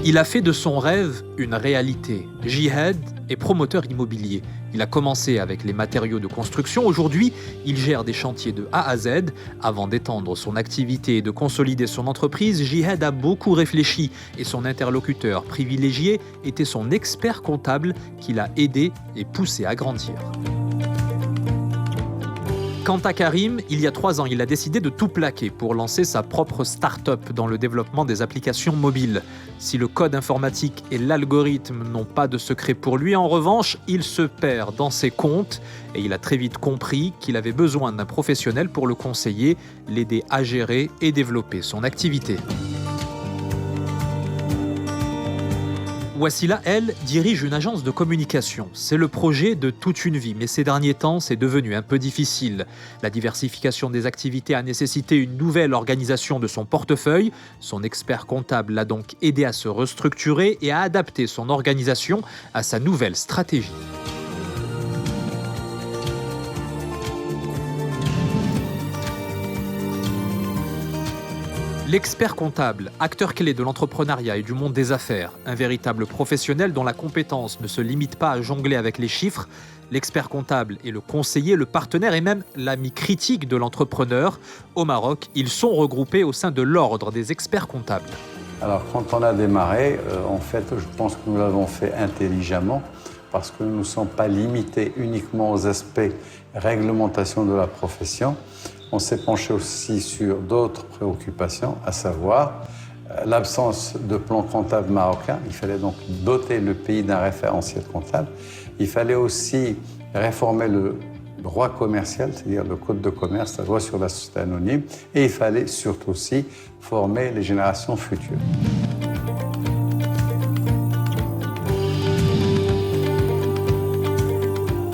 Il a fait de son rêve une réalité. Jihad est promoteur immobilier. Il a commencé avec les matériaux de construction. Aujourd'hui, il gère des chantiers de A à Z. Avant d'étendre son activité et de consolider son entreprise, Jihad a beaucoup réfléchi et son interlocuteur privilégié était son expert comptable qui l'a aidé et poussé à grandir. Quant à Karim, il y a 3 ans, il a décidé de tout plaquer pour lancer sa propre start-up dans le développement des applications mobiles. Si le code informatique et l'algorithme n'ont pas de secret pour lui, en revanche, il se perd dans ses comptes et il a très vite compris qu'il avait besoin d'un professionnel pour le conseiller, l'aider à gérer et développer son activité. Wassila, elle, dirige une agence de communication. C'est le projet de toute une vie, mais ces derniers temps, c'est devenu un peu difficile. La diversification des activités a nécessité une nouvelle organisation de son portefeuille. Son expert comptable l'a donc aidé à se restructurer et à adapter son organisation à sa nouvelle stratégie. L'expert comptable, acteur clé de l'entrepreneuriat et du monde des affaires, un véritable professionnel dont la compétence ne se limite pas à jongler avec les chiffres, l'expert comptable est le conseiller, le partenaire et même l'ami critique de l'entrepreneur. Au Maroc, ils sont regroupés au sein de l'ordre des experts comptables. Alors, quand on a démarré, en fait, je pense que nous l'avons fait intelligemment parce que nous ne sommes pas limités uniquement aux aspects réglementation de la profession. On s'est penché aussi sur d'autres préoccupations, à savoir l'absence de plan comptable marocain. Il fallait donc doter le pays d'un référentiel comptable. Il fallait aussi réformer le droit commercial, c'est-à-dire le code de commerce, la loi sur la société anonyme. Et il fallait surtout aussi former les générations futures.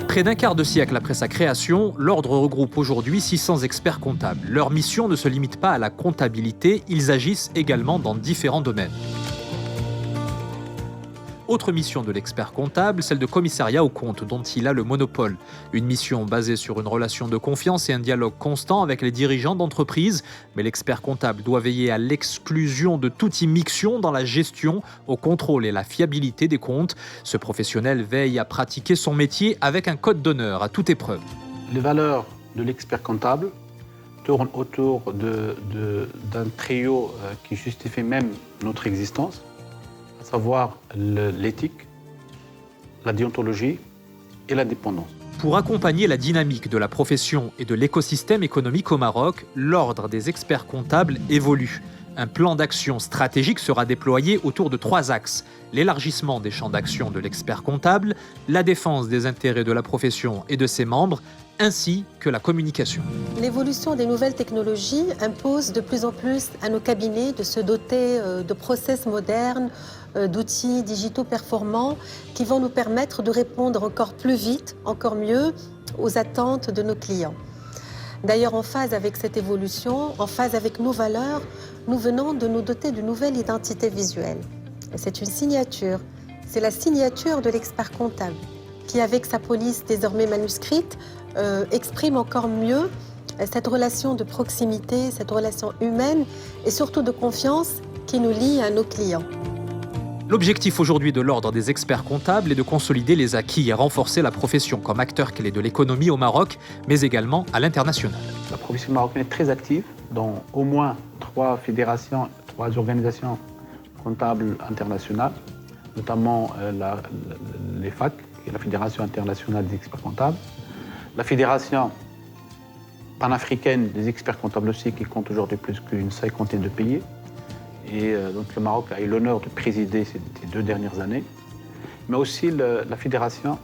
Près d'un quart de siècle après sa création, l'Ordre regroupe aujourd'hui 600 experts comptables. Leur mission ne se limite pas à la comptabilité, ils agissent également dans différents domaines. Autre mission de l'expert comptable, celle de commissariat aux comptes dont il a le monopole. Une mission basée sur une relation de confiance et un dialogue constant avec les dirigeants d'entreprise. Mais l'expert comptable doit veiller à l'exclusion de toute immixtion dans la gestion, au contrôle et la fiabilité des comptes. Ce professionnel veille à pratiquer son métier avec un code d'honneur à toute épreuve. Les valeurs de l'expert comptable tournent autour d'un trio qui justifie même notre existence, à savoir l'éthique, la déontologie et l'indépendance. Pour accompagner la dynamique de la profession et de l'écosystème économique au Maroc, l'Ordre des experts comptables évolue. Un plan d'action stratégique sera déployé autour de 3 axes. L'élargissement des champs d'action de l'expert comptable, la défense des intérêts de la profession et de ses membres, ainsi que la communication. L'évolution des nouvelles technologies impose de plus en plus à nos cabinets de se doter de process modernes, d'outils digitaux performants qui vont nous permettre de répondre encore plus vite, encore mieux aux attentes de nos clients. D'ailleurs, en phase avec cette évolution, en phase avec nos valeurs, nous venons de nous doter d'une nouvelle identité visuelle. C'est une signature, c'est la signature de l'expert comptable qui, avec sa police désormais manuscrite, exprime encore mieux cette relation de proximité, cette relation humaine et surtout de confiance qui nous lie à nos clients. L'objectif aujourd'hui de l'Ordre des experts comptables est de consolider les acquis et renforcer la profession comme acteur clé de l'économie au Maroc, mais également à l'international. La profession marocaine est très active dans au moins 3 fédérations, 3 organisations comptables internationales, notamment les FAC, qui est la Fédération internationale des experts comptables, la Fédération panafricaine des experts comptables aussi, qui compte aujourd'hui plus qu'une 50aine de pays. Et donc le Maroc a eu l'honneur de présider ces 2 dernières années, mais aussi la Fédération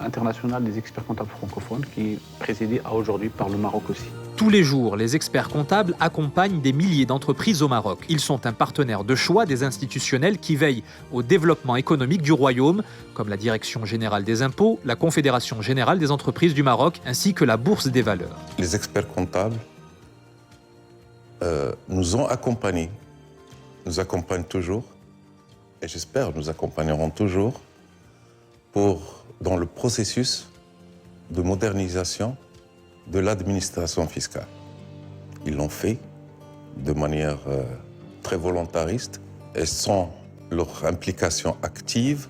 internationale des experts comptables francophones, qui est présidée aujourd'hui par le Maroc aussi. Tous les jours, les experts comptables accompagnent des milliers d'entreprises au Maroc. Ils sont un partenaire de choix des institutionnels qui veillent au développement économique du royaume, comme la Direction générale des impôts, la Confédération générale des entreprises du Maroc, ainsi que la Bourse des valeurs. Les experts comptables nous ont accompagnés, nous accompagnent toujours, et j'espère nous accompagneront toujours dans le processus de modernisation de l'administration fiscale. Ils l'ont fait de manière très volontariste et sans leur implication active,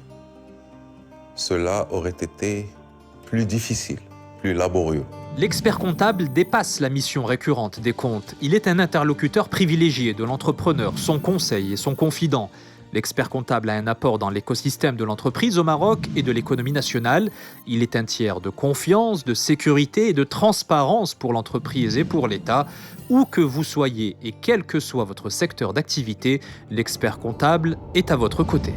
cela aurait été plus difficile, plus laborieux. L'expert comptable dépasse la mission récurrente des comptes. Il est un interlocuteur privilégié de l'entrepreneur, son conseil et son confident. L'expert comptable a un apport dans l'écosystème de l'entreprise au Maroc et de l'économie nationale. Il est un tiers de confiance, de sécurité et de transparence pour l'entreprise et pour l'État. Où que vous soyez et quel que soit votre secteur d'activité, l'expert comptable est à votre côté.